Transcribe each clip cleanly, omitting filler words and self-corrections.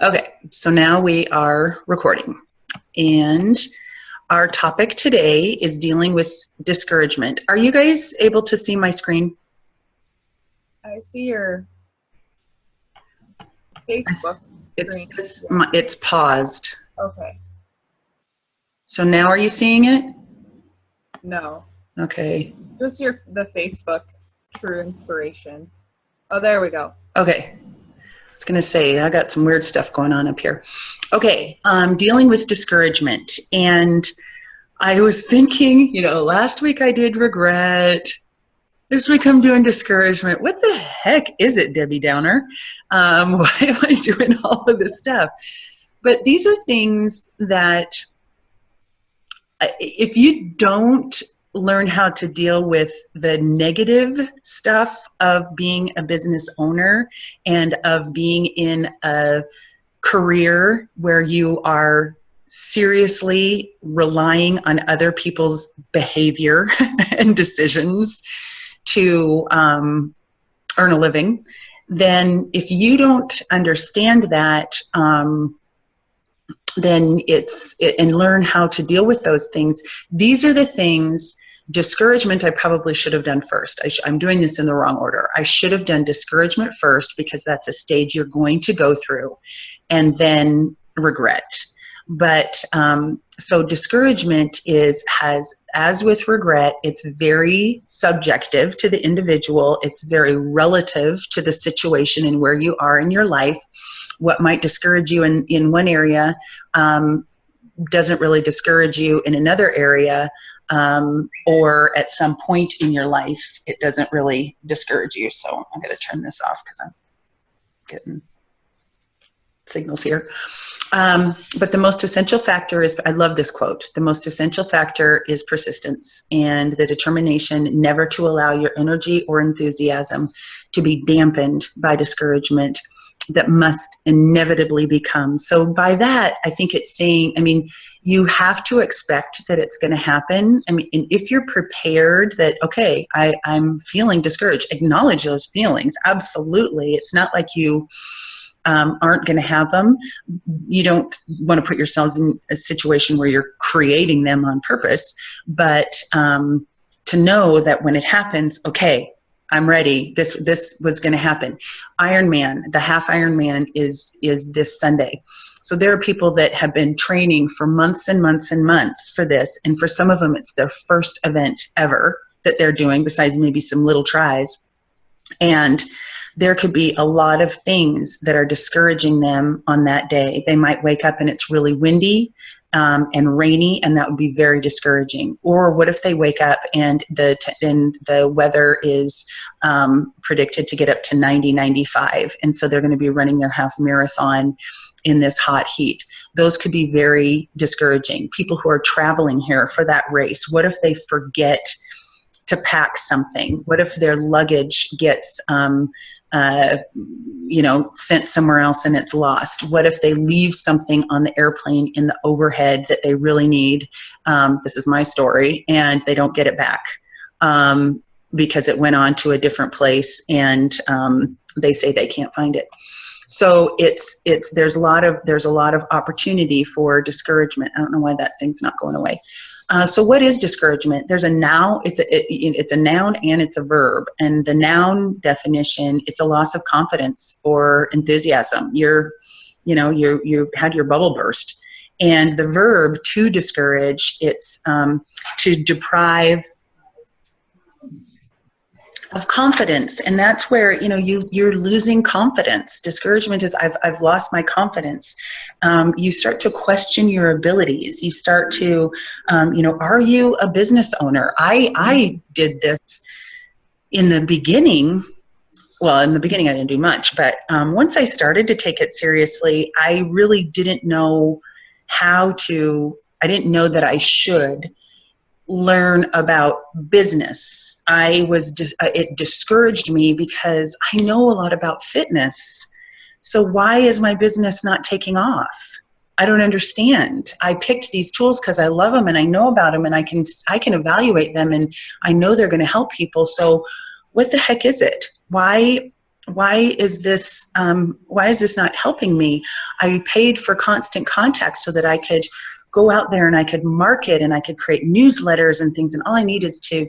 Okay, so now we are recording. And our topic today is dealing with discouragement. Are you guys able to see my screen? I see your Facebook screen. It's paused. Okay. So now are you seeing it? No. Okay. Just the Facebook True Inspiration. Oh, there we go. Okay. I was going to say, I got some weird stuff going on up here. Okay. Dealing with discouragement. And I was thinking, last week I did regret. This week I'm doing discouragement. What the heck is it, Debbie Downer? Why am I doing all of this stuff? But these are things that if you don't learn how to deal with the negative stuff of being a business owner and of being in a career where you are seriously relying on other people's behavior and decisions to earn a living, then if you don't understand that, then and learn how to deal with those things. These are the things. Discouragement I probably should have done first. I'm doing this in the wrong order. I should have done discouragement first because that's a stage you're going to go through, and then regret. But so discouragement as with regret, it's very subjective to the individual. It's very relative to the situation and where you are in your life. What might discourage you in one area doesn't really discourage you in another area, or at some point in your life, it doesn't really discourage you. So I'm going to turn this off because I'm getting signals here. But the most essential factor is, I love this quote, the most essential factor is persistence and the determination never to allow your energy or enthusiasm to be dampened by discouragement that must inevitably become. So by that, I think it's saying, you have to expect that it's going to happen. And if you're prepared that, okay, I'm feeling discouraged, acknowledge those feelings. Absolutely. It's not like you aren't going to have them. You don't want to put yourselves in a situation where you're creating them on purpose, but to know that when it happens, okay, I'm ready. This was going to happen. Ironman, the half Ironman is this Sunday. So there are people that have been training for months and months and months for this. And for some of them, it's their first event ever that they're doing, besides maybe some little tries. And there could be a lot of things that are discouraging them on that day. They might wake up and it's really windy and rainy, and that would be very discouraging. Or what if they wake up and the weather is predicted to get up to 90, 95, and so they're going to be running their half marathon in this hot heat. Those could be very discouraging. People who are traveling here for that race, what if they forget to pack something? What if their luggage gets sent somewhere else and it's lost? What if they leave something on the airplane in the overhead that they really need? This is my story, and they don't get it back because it went on to a different place, and they say they can't find it. So there's a lot of opportunity for discouragement. I don't know why that thing's not going away. So what is discouragement? There's a noun, it's a noun and it's a verb. And the noun definition, it's a loss of confidence or enthusiasm. You had your bubble burst. And the verb, to discourage, it's to deprive of confidence. And that's where, you're losing confidence. Discouragement is, I've lost my confidence. You start to question your abilities. You start to, are you a business owner? I did this in the beginning. Well, in the beginning, I didn't do much, but once I started to take it seriously, I really didn't know I didn't know that I should learn about business. It discouraged me because I know a lot about fitness. So why is my business not taking off? I don't understand. I picked these tools because I love them and I know about them and I can evaluate them and I know they're going to help people. So what the heck is it? Why why is this not helping me? I paid for constant contact so that I could go out there and I could market and I could create newsletters and things. And all I need is to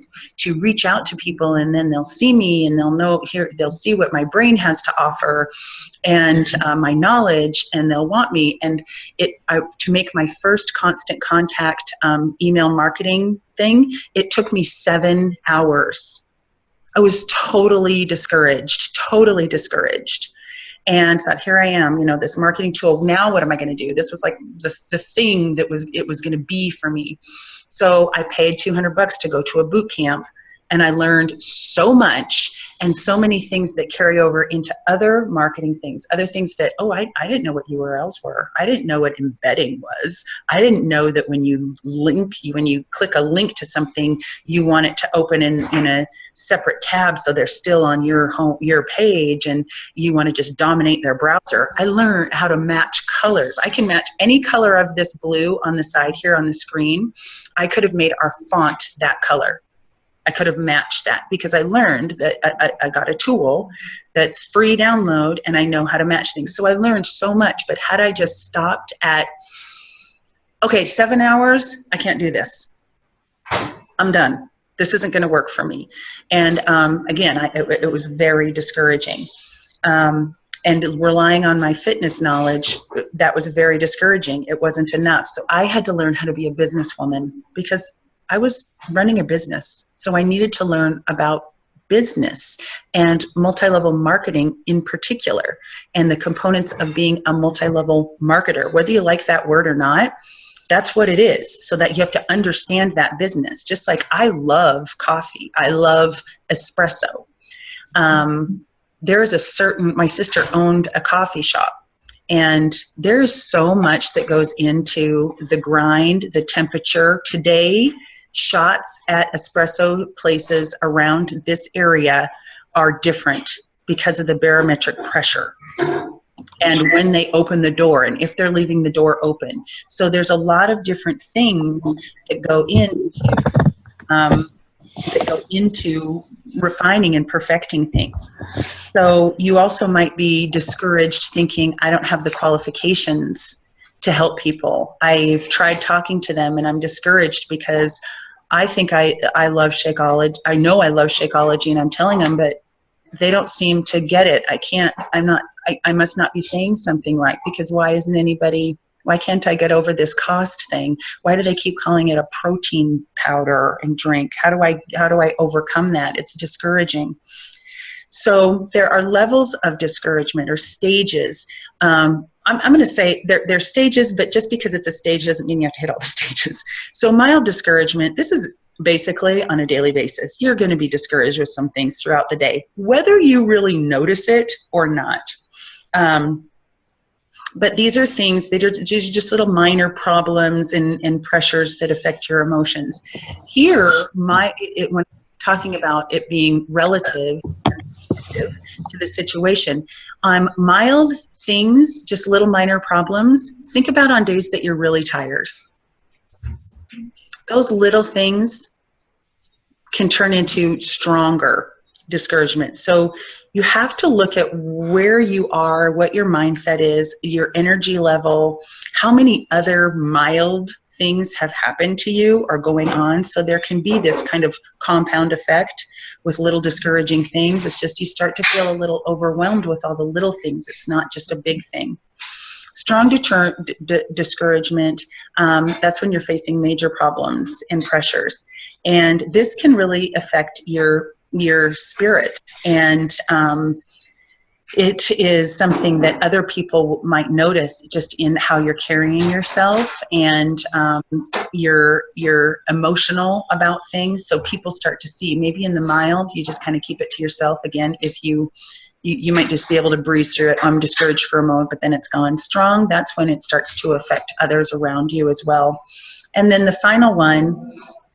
reach out to people, and then they'll see me and they'll see what my brain has to offer and my knowledge, and they'll want me. And to make my first constant contact email marketing thing, it took me 7 hours. I was totally discouraged. And thought, here I am, this marketing tool. Now what am I going to do? This was like the thing that was going to be for me. So I paid $200 to go to a boot camp, and I learned so much and so many things that carry over into other marketing things, other things that, I didn't know what URLs were. I didn't know what embedding was. I didn't know that when you click a link to something, you want it to open in a separate tab so they're still on your page, and you want to just dominate their browser. I learned how to match colors. I can match any color of this blue on the side here on the screen. I could have made our font that color. I could have matched that because I learned that I got a tool that's free download, and I know how to match things. So I learned so much. But had I just stopped at, 7 hours, I can't do this. I'm done. This isn't going to work for me. And again, it was very discouraging. And relying on my fitness knowledge, that was very discouraging. It wasn't enough. So I had to learn how to be a businesswoman because I was running a business. So I needed to learn about business and multi-level marketing in particular, and the components of being a multi-level marketer. Whether you like that word or not, that's what it is. So that you have to understand that business. Just like I love coffee. I love espresso. My sister owned a coffee shop. And there's so much that goes into the grind, the temperature. Today, shots at espresso places around this area are different because of the barometric pressure and when they open the door and if they're leaving the door open. So there's a lot of different things that go into refining and perfecting things. So you also might be discouraged thinking, I don't have the qualifications to help people. I've tried talking to them and I'm discouraged because I think I love Shakeology. I know I love Shakeology, and I'm telling them, but they don't seem to get it. I must not be saying something right, because why can't I get over this cost thing? Why do they keep calling it a protein powder and drink? How do I overcome that? It's discouraging. So there are levels of discouragement, or stages. I'm going to say there's stages, but just because it's a stage doesn't mean you have to hit all the stages. So mild discouragement, this is basically on a daily basis. You're going to be discouraged with some things throughout the day, whether you really notice it or not. But these are things that are just little minor problems and pressures that affect your emotions. Here, when talking about it being relative to the situation, mild things, just little minor problems, think about on days that you're really tired. Those little things can turn into stronger discouragement. So you have to look at where you are, what your mindset is, your energy level, how many other mild things have happened to you or going on. So there can be this kind of compound effect with little discouraging things. It's just you start to feel a little overwhelmed with all the little things. It's not just a big thing. Strong discouragement, that's when you're facing major problems and pressures. And this can really affect your spirit. And it is something that other people might notice just in how you're carrying yourself, and you're emotional about things. So people start to see, maybe in the mild, you just kind of keep it to yourself. Again, if you might just be able to breeze through it. I'm discouraged for a moment, but then it's gone. Strong, that's when it starts to affect others around you as well. And then the final one,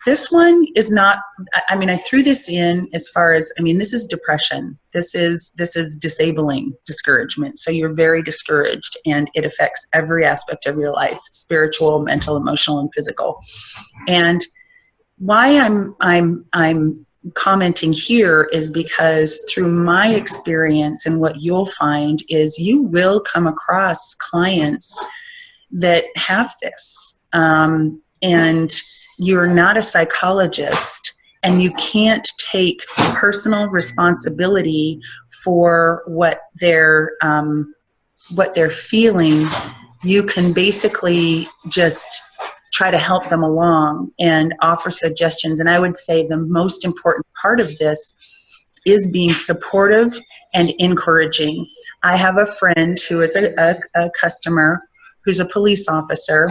this one is not, I threw this in as far as, this is depression. This is disabling discouragement. So you're very discouraged, and it affects every aspect of your life: spiritual, mental, emotional, and physical. And why I'm commenting here is because through my experience, and what you'll find is you will come across clients that have this. And you're not a psychologist, and you can't take personal responsibility for what they're feeling. You can basically just try to help them along and offer suggestions. And I would say the most important part of this is being supportive and encouraging. I have a friend who is a customer who's a police officer,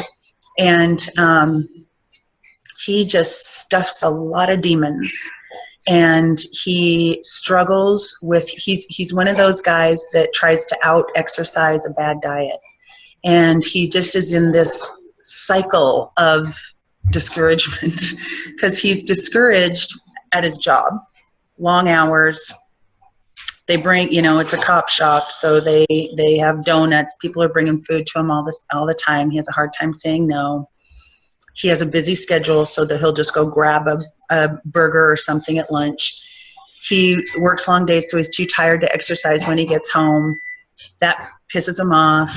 and he just stuffs a lot of demons. And he struggles with, he's one of those guys that tries to out-exercise a bad diet. And he just is in this cycle of discouragement because he's discouraged at his job, long hours. They bring, it's a cop shop, so they have donuts. People are bringing food to him all the time. He has a hard time saying no. He has a busy schedule, so that he'll just go grab a burger or something at lunch. He works long days, so he's too tired to exercise when he gets home. That pisses him off,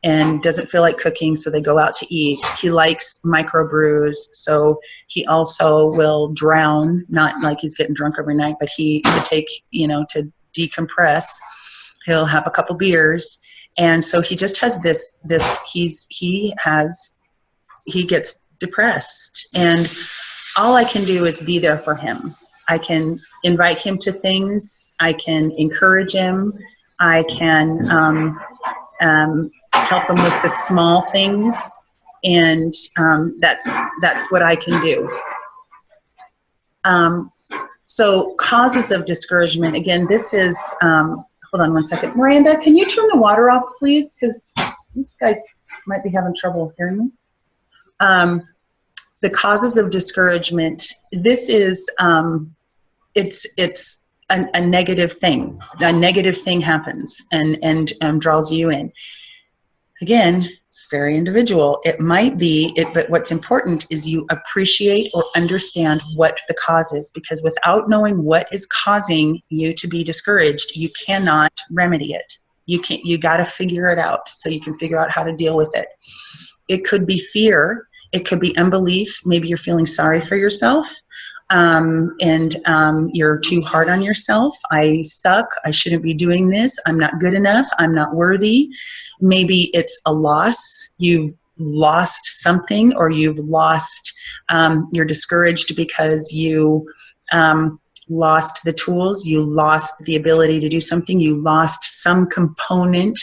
and doesn't feel like cooking, so they go out to eat. He likes microbrews, so he also will drown, not like he's getting drunk every night, but to to decompress, he'll have a couple beers. And so he just has he gets depressed. And all I can do is be there for him. I can invite him to things. I can encourage him. I can help them with the small things, and that's what I can do. So causes of discouragement. Again, this is, hold on one second. Miranda, can you turn the water off, please? Because these guys might be having trouble hearing me. The causes of discouragement. This is, it's a negative thing. A negative thing happens and draws you in. Again, it's very individual. It might be, but what's important is you appreciate or understand what the cause is, because without knowing what is causing you to be discouraged, you cannot remedy it. You got to figure it out so you can figure out how to deal with it. It could be fear. It could be unbelief. Maybe you're feeling sorry for yourself. And you're too hard on yourself. I suck. I shouldn't be doing this. I'm not good enough. I'm not worthy. Maybe it's a loss. You've lost something, or you've lost, you're discouraged because you lost the tools. You lost the ability to do something. You lost some component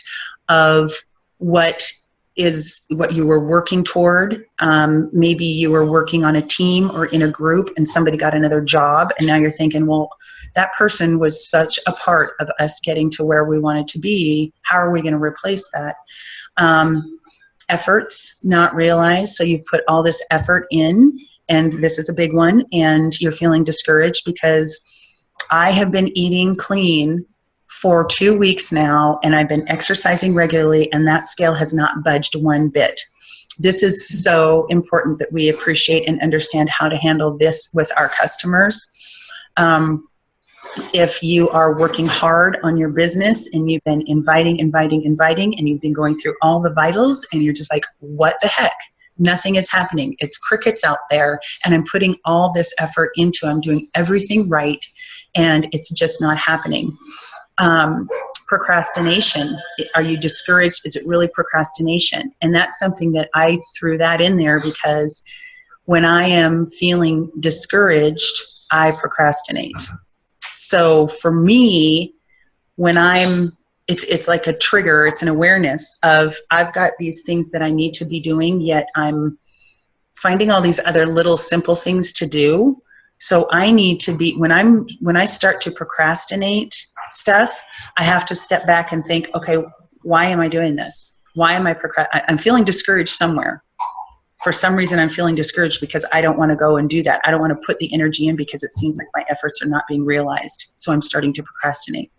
of what you were working toward. Maybe you were working on a team or in a group, and somebody got another job, and now you're thinking, well, that person was such a part of us getting to where we wanted to be. How are we going to replace that? Efforts not realized. So you put all this effort in, and this is a big one, and you're feeling discouraged because I have been eating clean for 2 weeks now, and I've been exercising regularly, and that scale has not budged one bit. This is so important that we appreciate and understand how to handle this with our customers. If you are working hard on your business and you've been inviting, and you've been going through all the vitals, and you're just like, what the heck? Nothing is happening. It's crickets out there, and I'm putting all this effort into, I'm doing everything right, and it's just not happening. Procrastination. Are you discouraged? Is it really procrastination? And that's something that I threw that in there because when I am feeling discouraged, I procrastinate. So for me, when it's like a trigger, it's an awareness of I've got these things that I need to be doing, yet I'm finding all these other little simple things to do. So I need to be, when I start to procrastinate stuff, I have to step back and think, okay, why am I doing this? Why am I'm feeling discouraged somewhere. For some reason, I'm feeling discouraged because I don't want to go and do that. I don't want to put the energy in because it seems like my efforts are not being realized. So I'm starting to procrastinate.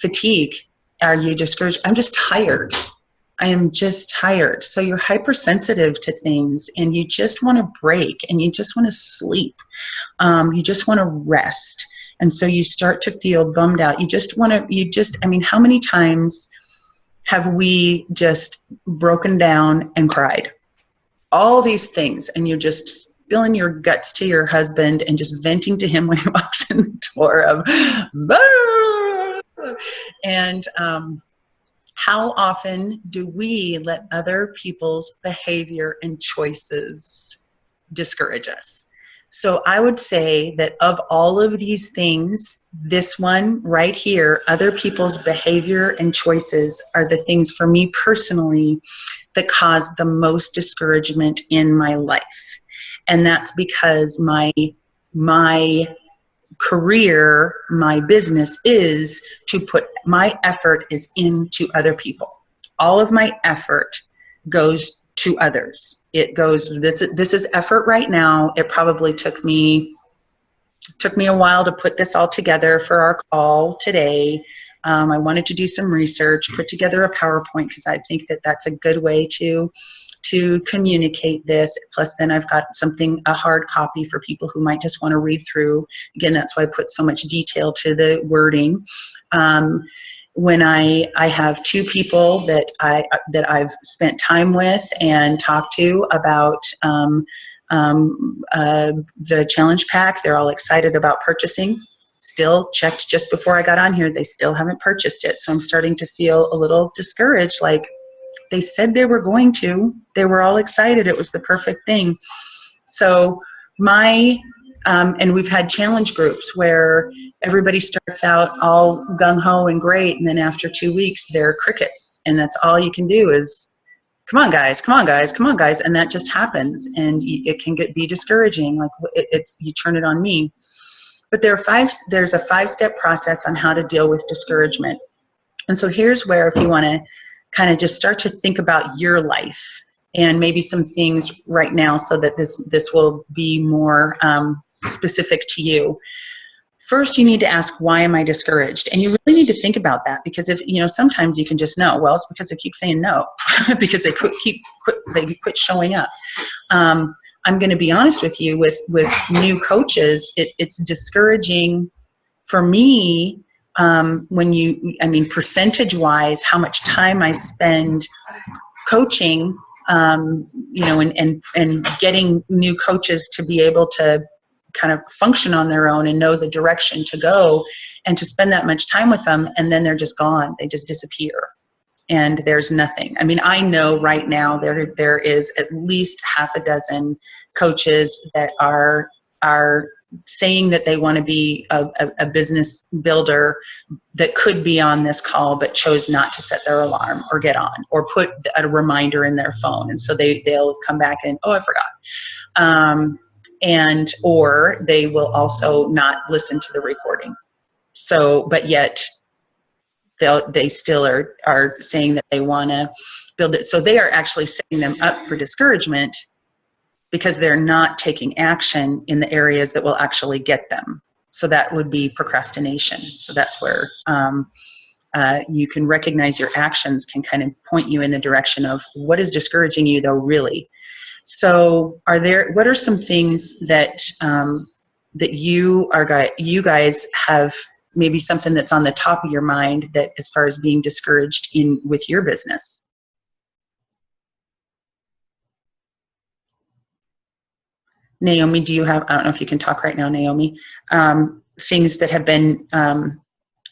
Fatigue. Are you discouraged? I'm just tired. I am just tired. So you're hypersensitive to things and you just want to break and you just want to sleep. You just want to rest. And so you start to feel bummed out. I mean, how many times have we just broken down and cried? All these things, and you're just spilling your guts to your husband and just venting to him when he walks in the door of, and how often do we let other people's behavior and choices discourage us? So I would say that of all of these things, this one right here, other people's behavior and choices, are the things for me personally that cause the most discouragement in my life. And that's because my career, my business is to put my effort is into other people. All of my effort goes to others. It goes, this is effort right now. It probably took me a while to put this all together for our call today. I wanted to do some research, put together a PowerPoint, because I think that that's a good way to communicate this. Plus then I've got a hard copy for people who might just want to read through. Again, that's why I put so much detail to the wording. When I have two people that I've spent time with and talked to about the challenge pack, they're all excited about purchasing. Still checked just before I got on here, they still haven't purchased it. So I'm starting to feel a little discouraged, like they said they were going to. They were all excited. It was the perfect thing. So and we've had challenge groups where everybody starts out all gung-ho and great, and then after 2 weeks, they're crickets. And that's all you can do is, come on, guys, come on, guys, come on, guys. And that just happens. And it can be discouraging. Like you turn it on me. But there's a 5-step process on how to deal with discouragement. And so here's where, if you want to kind of just start to think about your life and maybe some things right now so that this will be more specific to you. First, you need to ask, why am I discouraged? And you really need to think about that, because sometimes you can just know, well, it's because I keep saying no, because they quit showing up. I'm going to be honest with you, with new coaches, it's discouraging for me percentage-wise, how much time I spend coaching, and getting new coaches to be able to kind of function on their own and know the direction to go, and to spend that much time with them, and then they're just gone. They just disappear. And there's nothing. I mean, I know right now there is at least half a dozen coaches that are saying that they want to be a business builder that could be on this call, but chose not to set their alarm or get on or put a reminder in their phone. And so they'll come back and, oh, I forgot. Or they will also not listen to the recording. So, but yet they still are saying that they want to build it. So they are actually setting them up for discouragement, because they're not taking action in the areas that will actually get them. So that would be procrastination. So that's where you can recognize your actions can kind of point you in the direction of what is discouraging you, though, really. So what are some things that that you guys have, maybe something that's on the top of your mind, that as far as being discouraged with your business? Naomi, do you have, I don't know if you can talk right now, Naomi, things that have been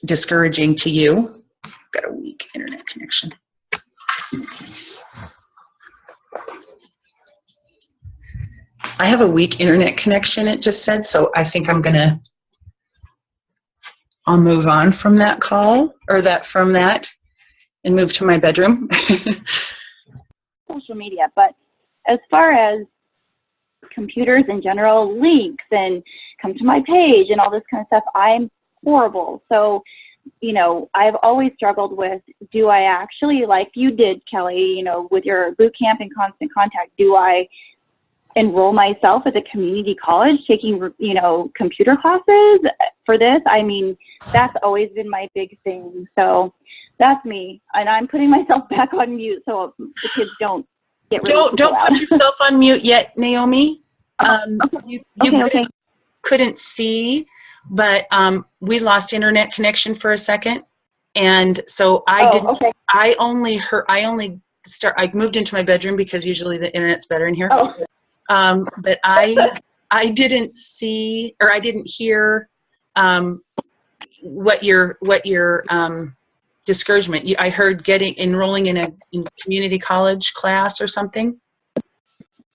discouraging to you? Got a weak internet connection. I have a weak internet connection, it just said, so I think I'll move on from that call, or from that, and move to my bedroom. Social media, but as far as computers in general, links and come to my page and all this kind of stuff, I'm horrible. So, I've always struggled with, do I actually, like you did, Kelly, with your boot camp and Constant Contact, do I enroll myself at the community college taking, computer classes for this? I mean, that's always been my big thing. So That's me. And I'm putting myself back on mute so the kids don't get really Don't loud. put yourself on mute yet, Naomi. Okay. You Okay. couldn't see, but we lost internet connection for a second. And so I Okay. I moved into my bedroom because usually the internet's better in here. But I didn't see, or I didn't hear what your discouragement. I heard enrolling in a community college class or something.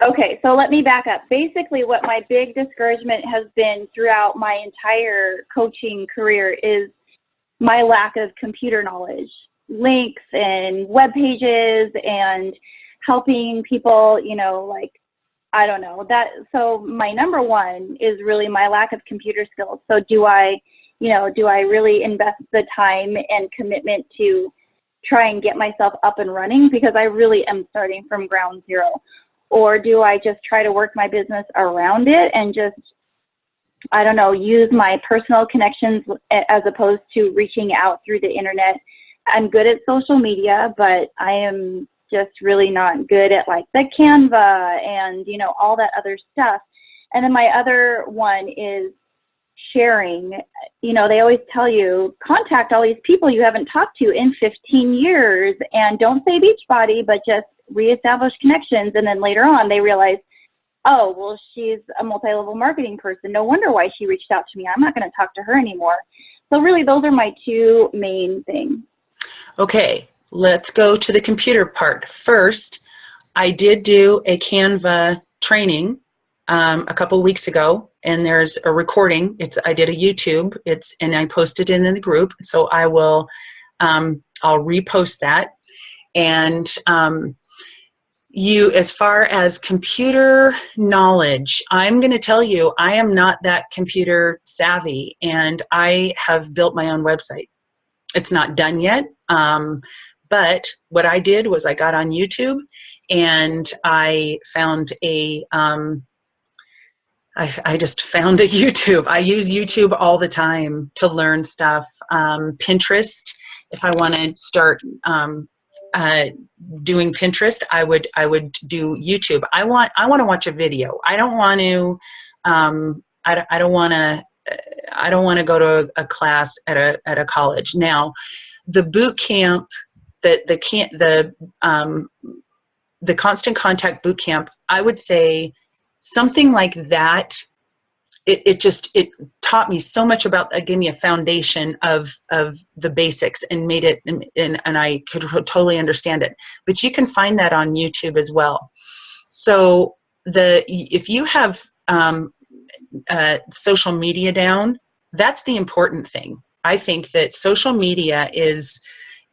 Okay, so let me back up. Basically, what my big discouragement has been throughout my entire coaching career is my lack of computer knowledge, links and web pages, and helping people, like, I don't know that. So my number one is really my lack of computer skills. So do I really invest the time and commitment to try and get myself up and running, because I really am starting from ground zero? Or do I just try to work my business around it and just, I don't know, use my personal connections as opposed to reaching out through the internet? I'm good at social media, but I am just really not good at like the Canva and, all that other stuff. And then my other one is sharing. They always tell you, contact all these people you haven't talked to in 15 years and don't say Beachbody, but just reestablish connections. And then later on they realize, oh, well, she's a multi-level marketing person. No wonder why she reached out to me. I'm not going to talk to her anymore. So really, those are my two main things. Okay, let's go to the computer part. First, I did do a Canva training a couple weeks ago, and there's a recording. I did a YouTube. And I posted it in the group. So I will, I'll repost that. And as far as computer knowledge, I'm going to tell you, I am not that computer savvy, and I have built my own website. It's not done yet, but what I did was I got on YouTube and I found I just found a YouTube. I use YouTube all the time to learn stuff. Pinterest, if I want to start doing Pinterest, I would do YouTube. I want to watch a video. I don't want to. I don't want to go to a class at a college. Now, the boot camp, the constant contact boot camp, I would say something like that. It taught me so much about, gave me a foundation of the basics and made it, and I could totally understand it. But you can find that on YouTube as well. So if you have social media down, that's the important thing. I think that social media is,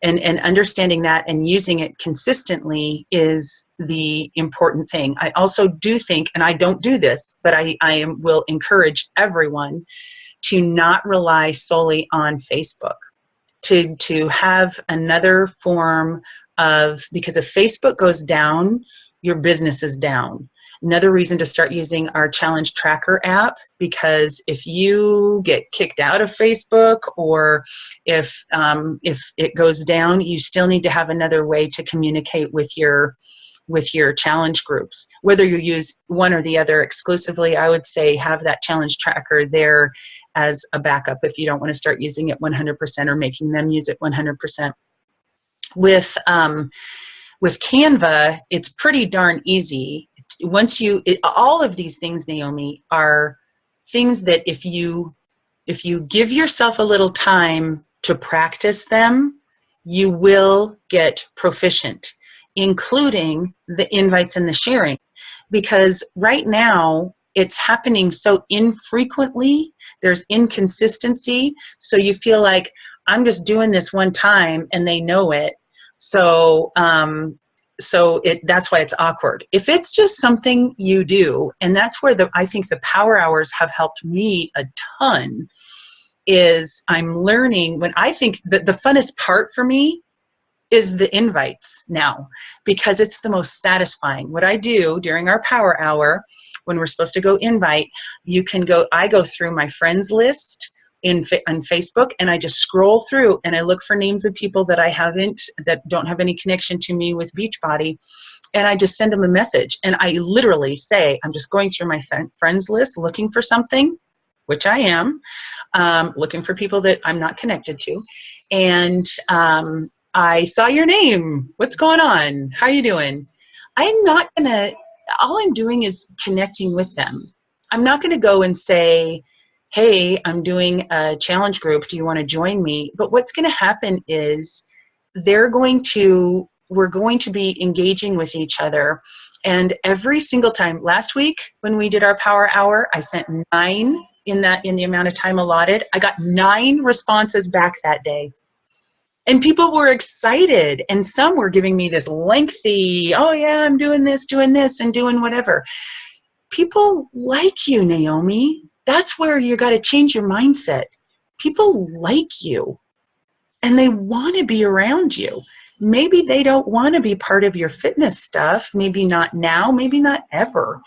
and understanding that and using it consistently is the important thing. I also do think, and I don't do this, but I will encourage everyone to not rely solely on Facebook, to have another form of, because if Facebook goes down, your business is down. Another reason to start using our Challenge Tracker app, because if you get kicked out of Facebook, or if it goes down, you still need to have another way to communicate with your challenge groups. Whether you use one or the other exclusively, I would say have that Challenge Tracker there as a backup if you don't want to start using it 100% or making them use it 100%. With Canva, it's pretty darn easy. All of these things, Naomi, are things that if you give yourself a little time to practice them, you will get proficient, including the invites and the sharing. Because right now, it's happening so infrequently, there's inconsistency, so you feel like, I'm just doing this one time and they know it. So that's why it's awkward. If it's just something you do, and that's where I think the power hours have helped me a ton, is I'm learning, when I think that the funnest part for me is the invites now, because it's the most satisfying. What I do during our power hour, when we're supposed to go invite, I go through my friends list on Facebook, and I just scroll through and I look for names of people that that don't have any connection to me with Beachbody, and I just send them a message. And I literally say, I'm just going through my friends list looking for something, which I am, looking for people that I'm not connected to. And I saw your name. What's going on? How you doing? All I'm doing is connecting with them. I'm not going to go and say, hey, I'm doing a challenge group. Do you want to join me? But what's going to happen is we're going to be engaging with each other. And every single time, last week when we did our power hour, I sent 9 in the amount of time allotted. I got 9 responses back that day. And people were excited, and some were giving me this lengthy, oh yeah, I'm doing this, and doing whatever. People like you, Naomi. That's where you got to change your mindset. People like you, and they want to be around you. Maybe they don't want to be part of your fitness stuff, maybe not now, maybe not ever,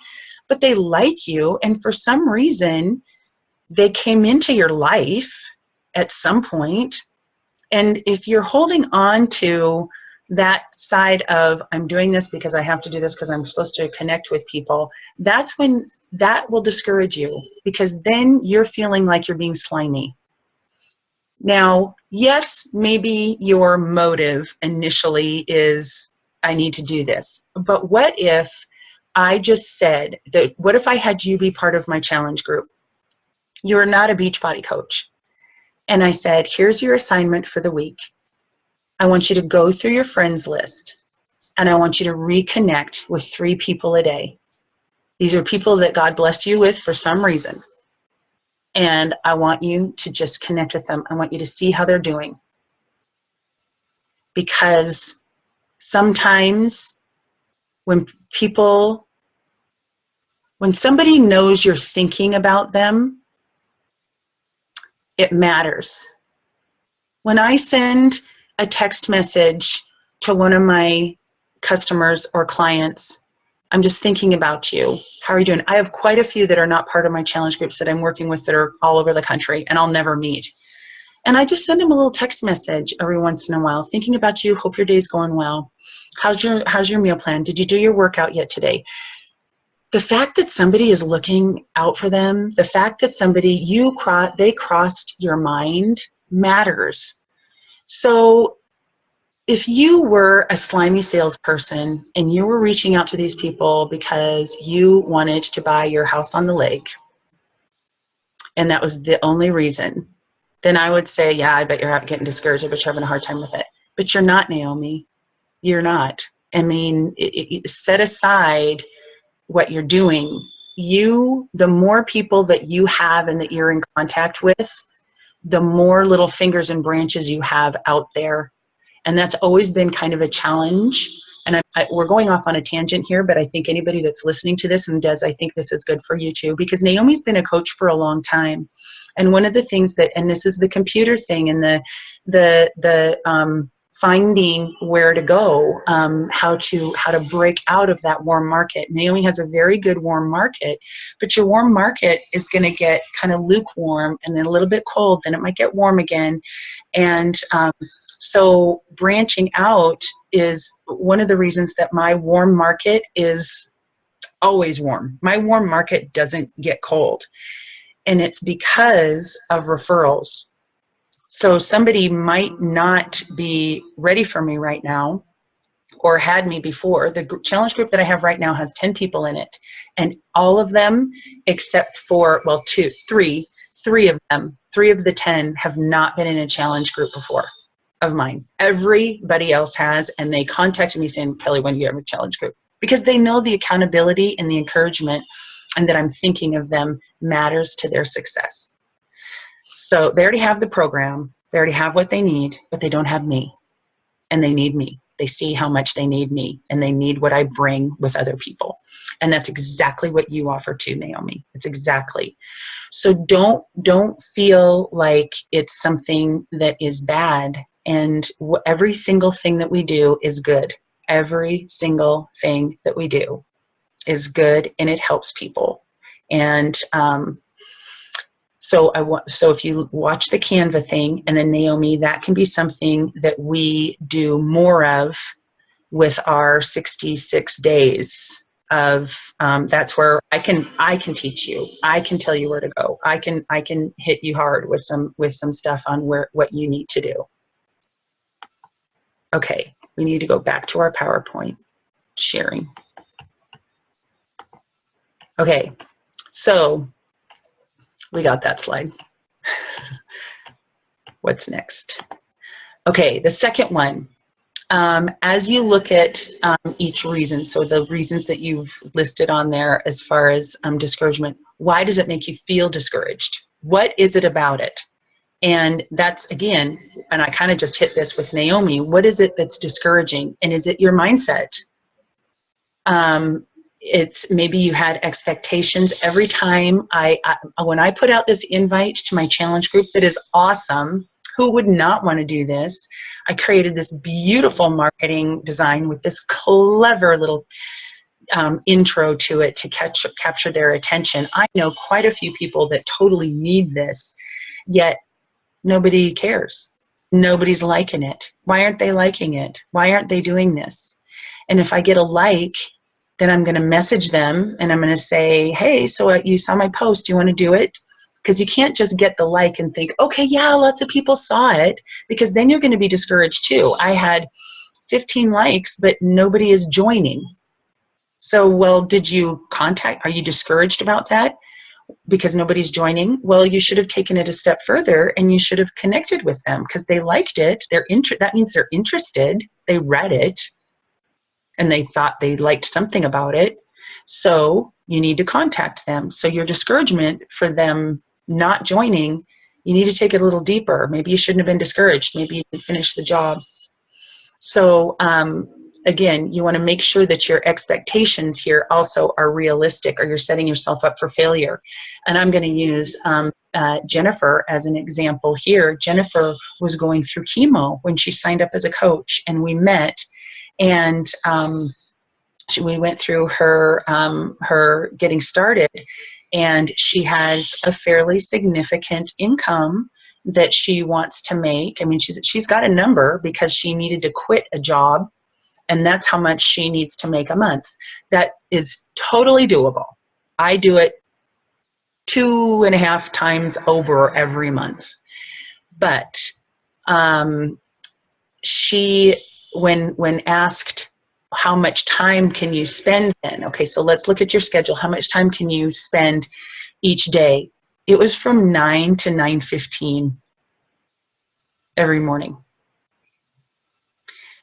but they like you, and for some reason, they came into your life at some point. And if you're holding on to that side of, I'm doing this because I have to do this because I'm supposed to connect with people, that's when that will discourage you, because then you're feeling like you're being slimy. Now, yes, maybe your motive initially is, I need to do this. But what if I just said that, what if I had you be part of my challenge group? You're not a Beachbody coach. And I said, here's your assignment for the week. I want you to go through your friends list, and I want you to reconnect with 3 people a day. These are people that God blessed you with for some reason. And I want you to just connect with them. I want you to see how they're doing. Because sometimes when somebody knows you're thinking about them, it matters. When I send a text message to one of my customers or clients, I'm just thinking about you. How are you doing? I have quite a few that are not part of my challenge groups that I'm working with that are all over the country and I'll never meet. And I just send them a little text message every once in a while, thinking about you, hope your day's going well. How's your meal plan? Did you do your workout yet today? The fact that somebody is looking out for them, the fact that they crossed your mind matters. So if you were a slimy salesperson and you were reaching out to these people because you wanted to buy your house on the lake, and that was the only reason, then I would say, yeah, I bet you're getting discouraged, but you're having a hard time with it. But you're not, Naomi. You're not. I mean, set aside what you're doing. The more people that you have and that you're in contact with, the more little fingers and branches you have out there. And that's always been kind of a challenge. And we're going off on a tangent here, but I think anybody that's listening to this and does, I think this is good for you too, because Naomi's been a coach for a long time. And one of the things and this is the computer thing and the finding where to go, how to break out of that warm market. Naomi has a very good warm market, but your warm market is going to get kind of lukewarm and then a little bit cold, then it might get warm again. And so branching out is one of the reasons that my warm market is always warm. My warm market doesn't get cold. And it's because of referrals. So somebody might not be ready for me right now or had me before. The challenge group that I have right now has 10 people in it. And all of them, except for, well, three of them, 3 of the 10 have not been in a challenge group before of mine. Everybody else has, and they contacted me saying, Kelly, when do you have a challenge group? Because they know the accountability and the encouragement and that I'm thinking of them matters to their success. So they already have the program, they already have what they need, but they don't have me, and they need me. They see how much they need me, and they need what I bring with other people. And that's exactly what you offer too, Naomi. It's exactly. So don't feel like it's something that is bad, and every single thing that we do is good. Every single thing that we do is good, and it helps people. And So so if you watch the Canva thing, and then Naomi, that can be something that we do more of with our 66 days of, that's where I can teach you. I can tell you where to go. I can hit you hard with some stuff on what you need to do. Okay, we need to go back to our PowerPoint sharing. Okay, so we got that slide. What's next? Okay, the second one. As you look at each reason, so the reasons that you've listed on there as far as discouragement, why does it make you feel discouraged? What is it about it? And that's, again, and I kind of just hit this with Naomi, what is it that's discouraging? And is it your mindset? It's maybe you had expectations every time when I put out this invite to my challenge group that is awesome. Who would not want to do this? I created this beautiful marketing design with this clever little intro to it to capture their attention. I know quite a few people that totally need this, yet nobody cares. Nobody's liking it. Why aren't they liking it? Why aren't they doing this? And if I get a like, then I'm going to message them and I'm going to say, hey, so you saw my post. Do you want to do it? Because you can't just get the like and think, okay, yeah, lots of people saw it, because then you're going to be discouraged too. I had 15 likes, but nobody is joining. So, well, are you discouraged about that because nobody's joining? Well, you should have taken it a step further and you should have connected with them because they liked it. That means they're interested. They read it and they thought they liked something about it. So you need to contact them. So your discouragement for them not joining, you need to take it a little deeper. Maybe you shouldn't have been discouraged. Maybe you didn't finish the job. So again, you want to make sure that your expectations here also are realistic, or you're setting yourself up for failure. And I'm going to use Jennifer as an example here. Jennifer was going through chemo when she signed up as a coach, and we met, and we went through her getting started, and she has a fairly significant income that she wants to make. I mean, she's got a number because she needed to quit a job, and that's how much she needs to make a month. That is totally doable. I do it 2.5 times over every month. But she, when asked, how much time can you spend then? Okay, so let's look at your schedule. How much time can you spend each day? It was from 9 to 9:15 every morning.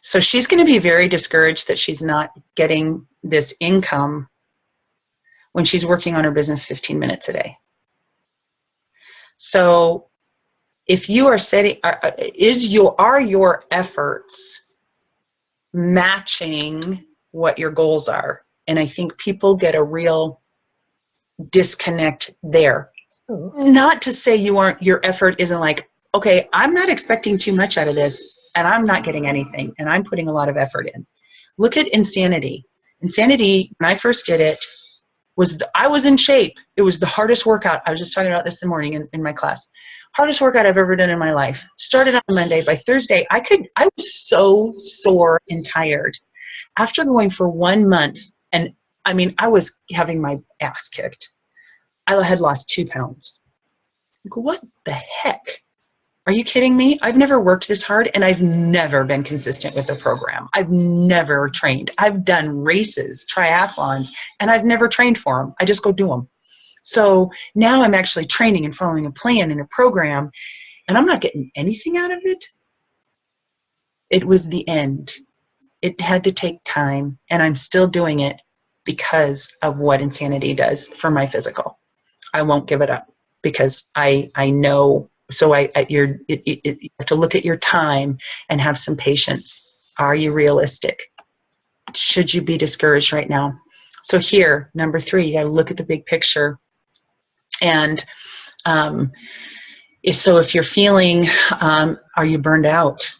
So she's going to be very discouraged that she's not getting this income when she's working on her business 15 minutes a day. So if you are setting, are your efforts matching what your goals are? And I think people get a real disconnect there. Not to say your effort isn't like, okay, I'm not expecting too much out of this, and I'm not getting anything, and I'm putting a lot of effort in. Look at Insanity. Insanity, when I first did it, I was in shape. It was the hardest workout. I was just talking about this this morning in my class. Hardest workout I've ever done in my life. Started on Monday. By Thursday, I was so sore and tired. After going for 1 month, and I mean, I was having my ass kicked. I had lost 2 pounds. I go, what the heck? Are you kidding me? I've never worked this hard, and I've never been consistent with the program. I've never trained. I've done races, triathlons, and I've never trained for them. I just go do them. So now I'm actually training and following a plan and a program, and I'm not getting anything out of it. It was the end. It had to take time, and I'm still doing it because of what Insanity does for my physical. I won't give it up because I know. So you have to look at your time and have some patience. Are you realistic? Should you be discouraged right now? So here, number 3, you got to look at the big picture. And so if you're feeling, are you burned out?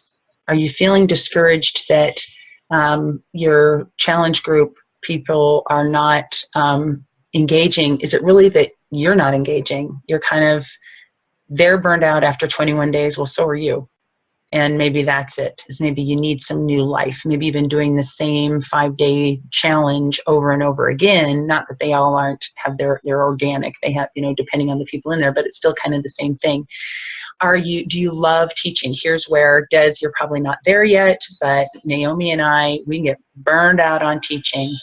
Are you feeling discouraged that your challenge group people are not engaging? Is it really that you're not engaging. You're kind of, they're burned out after 21 days. Well, so are you. And maybe that's it, is maybe you need some new life. Maybe you've been doing the same 5-day challenge over and over again. Not that they all have they're organic. They have, depending on the people in there, but it's still kind of the same thing. Do you love teaching? Here's where, Des, you're probably not there yet, but Naomi and I, we get burned out on teaching.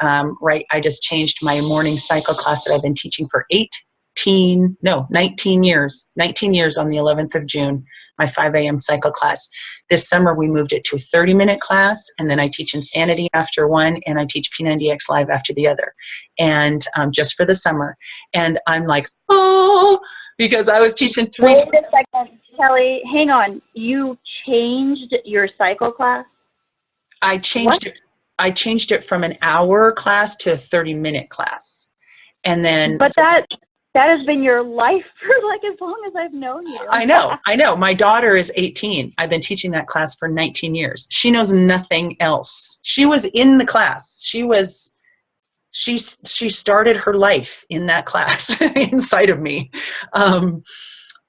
Right, I just changed my morning cycle class that I've been teaching for 19 years. 19 years on the 11th of June, my 5 a.m. cycle class. This summer, we moved it to a 30-minute class, and then I teach Insanity after one, and I teach P90X Live after the other, and just for the summer. And I'm like, oh, because I was teaching three. Wait a second, Kelly, hang on. You changed your cycle class? I changed it. I changed it from an hour class to a 30-minute class. And then. But that has been your life for like as long as I've known you. I know. My daughter is 18. I've been teaching that class for 19 years. She knows nothing else. She was in the class. She started her life in that class inside of me.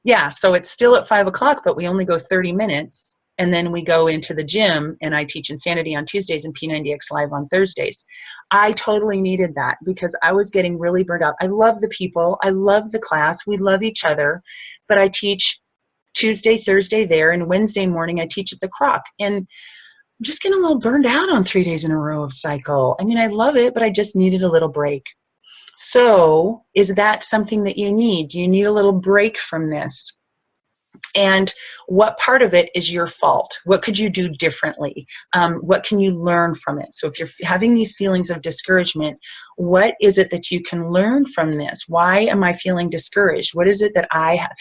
Yeah, so it's still at 5 o'clock, but we only go 30 minutes. And then we go into the gym, and I teach Insanity on Tuesdays and P90X Live on Thursdays. I totally needed that because I was getting really burned out. I love the people. I love the class. We love each other. But I teach Tuesday, Thursday there, and Wednesday morning I teach at the Croc. And I'm just getting a little burned out on 3 days in a row of cycle. I mean, I love it, but I just needed a little break. So is that something that you need? Do you need a little break from this? And what part of it is your fault? What could you do differently? What can you learn from it? So if you're having these feelings of discouragement, what is it that you can learn from this? Why am I feeling discouraged? What is it that I have?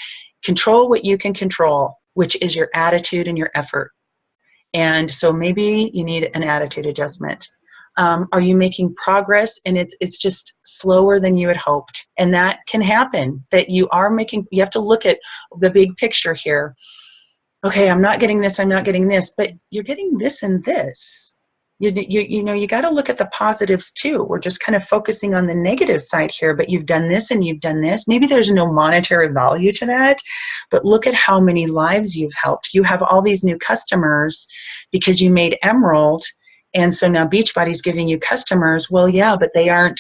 Control what you can control, which is your attitude and your effort. And so maybe you need an attitude adjustment. Are you making progress and it's just slower than you had hoped? And that can happen, that you have to look at the big picture here. Okay, I'm not getting this, but you're getting this and this. You got to look at the positives too. We're just kind of focusing on the negative side here, but you've done this and you've done this. Maybe there's no monetary value to that, but look at how many lives you've helped. You have all these new customers because you made Emerald. And so now Beachbody's giving you customers. Well, yeah, but I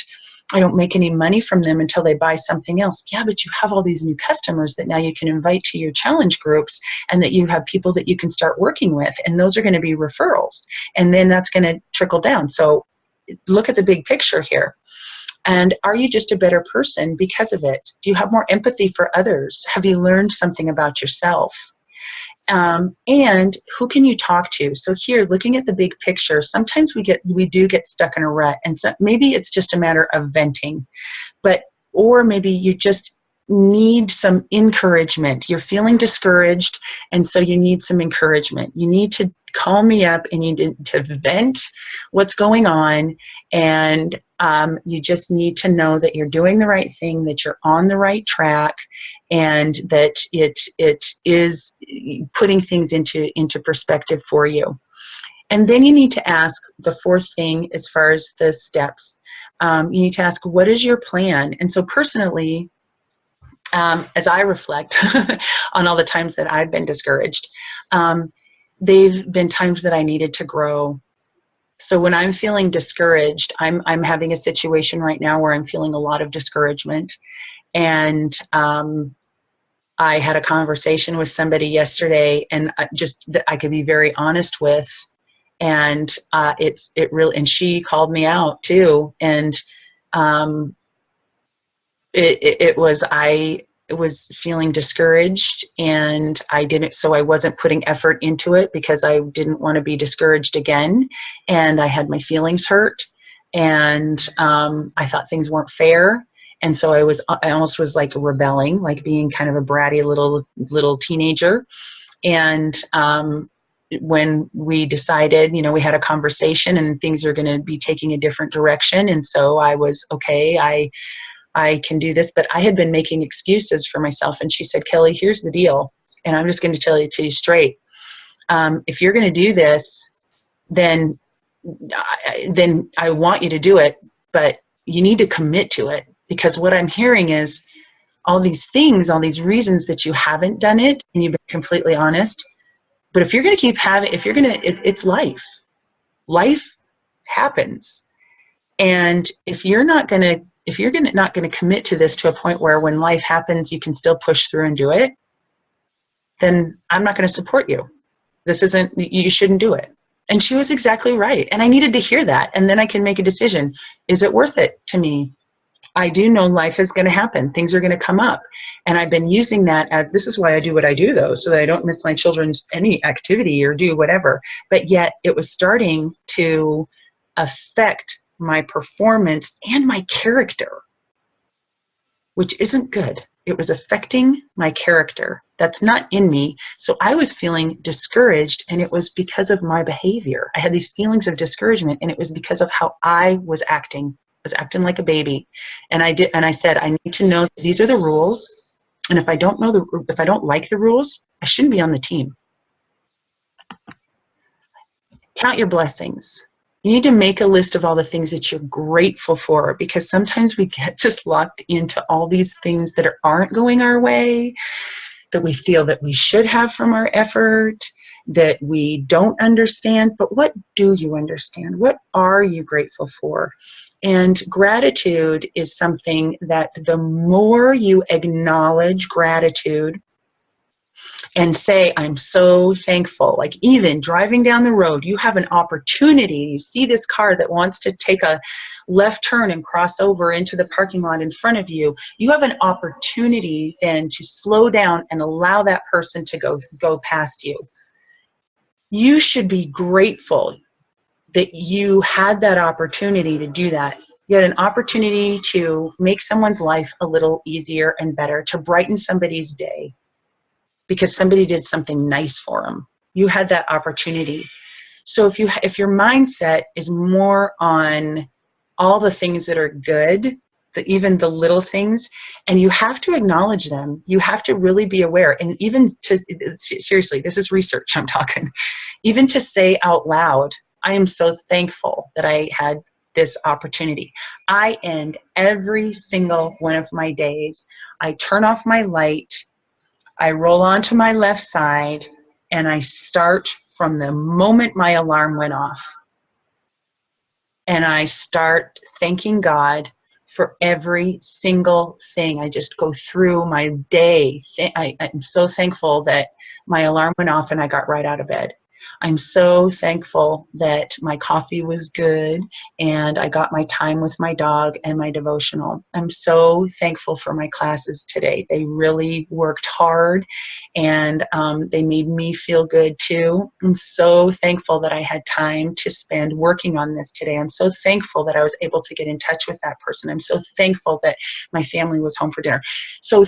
don't make any money from them until they buy something else. Yeah, but you have all these new customers that now you can invite to your challenge groups, and that you have people that you can start working with. And those are going to be referrals. And then that's going to trickle down. So look at the big picture here. And are you just a better person because of it? Do you have more empathy for others? Have you learned something about yourself? And who can you talk to? So here, looking at the big picture, sometimes we do get stuck in a rut, and so maybe it's just a matter of venting, or maybe you just need some encouragement. You're feeling discouraged, and so you need some encouragement. You need to call me up and you need to vent what's going on, and you just need to know that you're doing the right thing, that you're on the right track, and that it is putting things into perspective for you. And then you need to ask the fourth thing as far as the steps. You need to ask, what is your plan? And so personally, as I reflect on all the times that I've been discouraged, they've been times that I needed to grow. So when I'm feeling discouraged, I'm having a situation right now where I'm feeling a lot of discouragement. And I had a conversation with somebody yesterday, and just that I could be very honest with, and it really, and she called me out too. And I was feeling discouraged, and so I wasn't putting effort into it because I didn't want to be discouraged again. And I had my feelings hurt, and I thought things weren't fair. And so I almost was like rebelling, like being kind of a bratty little teenager. And when we decided, we had a conversation and things are going to be taking a different direction. And so I was, okay, I can do this, but I had been making excuses for myself. And she said, Kelly, here's the deal. And I'm just going to tell you straight. If you're going to do this, then I want you to do it, but you need to commit to it. Because what I'm hearing is all these things, all these reasons that you haven't done it, and you've been completely honest. But if you're going to keep having, if you're going to, it's life. Life happens. And if you're not going to, not going to commit to this to a point where when life happens, you can still push through and do it, then I'm not going to support you. This isn't, you shouldn't do it. And she was exactly right. And I needed to hear that. And then I can make a decision. Is it worth it to me? I do know life is going to happen. Things are going to come up. And I've been using that as, this is why I do what I do, though, so that I don't miss my children's any activity or do whatever. But yet it was starting to affect my performance and my character, which isn't good. It was affecting my character. That's not in me. So I was feeling discouraged, and it was because of my behavior. I had these feelings of discouragement, and it was because of how I was acting. I was acting like a baby. And I said, I need to know that these are the rules. And if I don't like the rules, I shouldn't be on the team. Count your blessings. You need to make a list of all the things that you're grateful for, because sometimes we get just locked into all these things that aren't going our way, that we feel that we should have from our effort, that we don't understand. But what do you understand? What are you grateful for? And gratitude is something that the more you acknowledge gratitude and say, I'm so thankful. Like, even driving down the road, you have an opportunity. You see this car that wants to take a left turn and cross over into the parking lot in front of you. You have an opportunity then to slow down and allow that person to go past you. You should be grateful that you had that opportunity to do that. You had an opportunity to make someone's life a little easier and better, to brighten somebody's day, because somebody did something nice for them. You had that opportunity. So if your mindset is more on all the things that are good, even the little things, and you have to acknowledge them, you have to really be aware. And even to, seriously, this is research I'm talking, even to say out loud, I am so thankful that I had this opportunity. I end every single one of my days, I turn off my light, I roll onto my left side, and I start from the moment my alarm went off. And I start thanking God for every single thing. I just go through my day. I'm so thankful that my alarm went off and I got right out of bed. I'm so thankful that my coffee was good and I got my time with my dog and my devotional. I'm so thankful for my classes today. They really worked hard, and they made me feel good too. I'm so thankful that I had time to spend working on this today. I'm so thankful that I was able to get in touch with that person. I'm so thankful that my family was home for dinner. So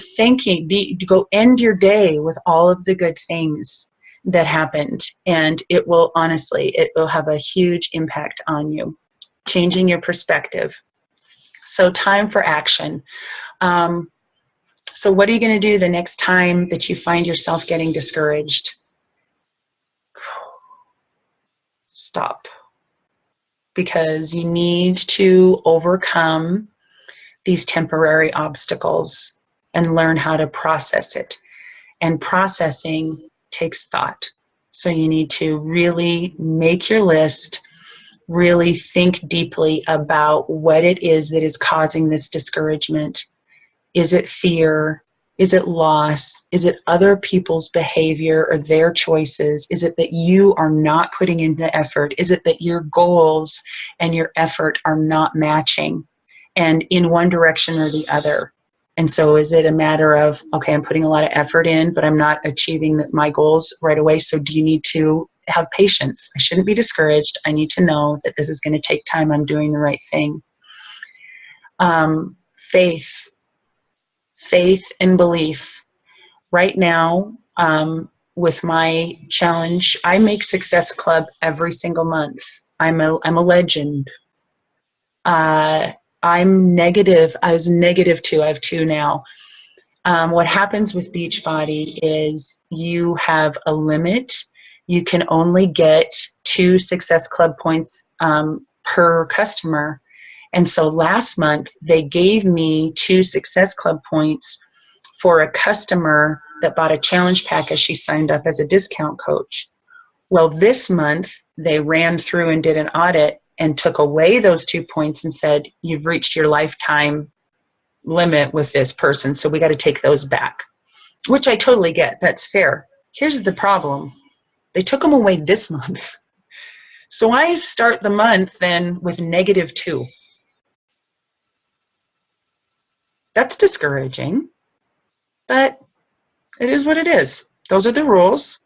go end your day with all of the good things that happened, and it will have a huge impact on you, changing your perspective. So time for action. So what are you going to do the next time that you find yourself getting discouraged? Stop. Because you need to overcome these temporary obstacles and learn how to process it. And processing takes thought. So you need to really make your list, really think deeply about what it is that is causing this discouragement. Is it fear? Is it loss? Is it other people's behavior or their choices? Is it that you are not putting in the effort? Is it that your goals and your effort are not matching and in one direction or the other? And so is it a matter of, okay, I'm putting a lot of effort in, but I'm not achieving my goals right away. So do you need to have patience? I shouldn't be discouraged. I need to know that this is going to take time. I'm doing the right thing. Faith and belief. Right now, with my challenge, I make Success Club every single month. I'm a legend. I'm negative. I was negative 2. I have 2 now. What happens with Beachbody is you have a limit. You can only get 2 Success Club points per customer. And so last month, they gave me 2 Success Club points for a customer that bought a challenge pack as she signed up as a discount coach. Well, this month, they ran through and did an audit and took away those 2 points and said, you've reached your lifetime limit with this person, so we got to take those back, which I totally get. That's fair. Here's the problem. They took them away this month. So I start the month then with -2. That's discouraging, but it is what it is. Those are the rules.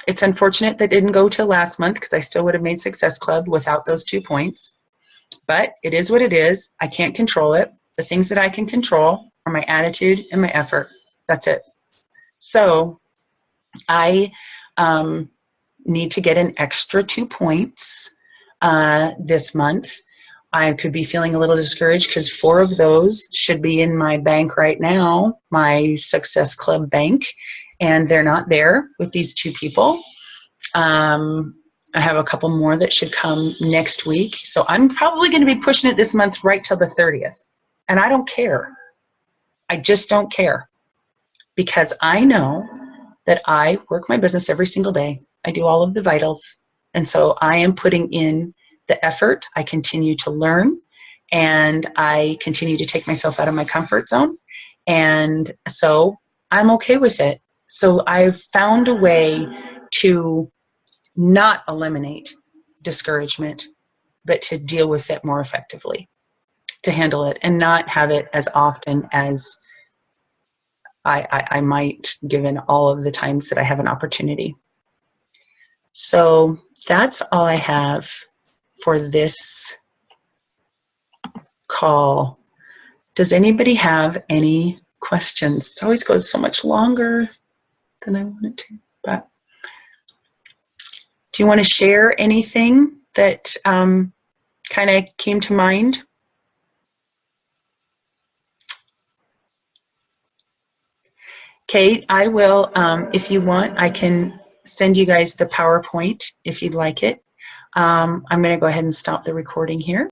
It's unfortunate that didn't go till last month because I still would have made Success Club without those 2 points. But it is what it is. I can't control it. The things that I can control are my attitude and my effort. That's it. So I need to get an extra 2 points this month. I could be feeling a little discouraged because 4 of those should be in my bank right now, my Success Club bank, and they're not there with these 2 people. I have a couple more that should come next week. So I'm probably going to be pushing it this month right till the 30th. And I don't care. I just don't care, because I know that I work my business every single day. I do all of the vitals. And so I am putting in the effort. I continue to learn, and I continue to take myself out of my comfort zone. And so I'm okay with it. So I've found a way to not eliminate discouragement, but to deal with it more effectively, to handle it and not have it as often as I might, given all of the times that I have an opportunity. So that's all I have for this call. Does anybody have any questions? It always goes so much longer than I want it to, but do you want to share anything that kind of came to mind? Okay, I will, if you want, I can send you guys the PowerPoint if you'd like it. I'm going to go ahead and stop the recording here.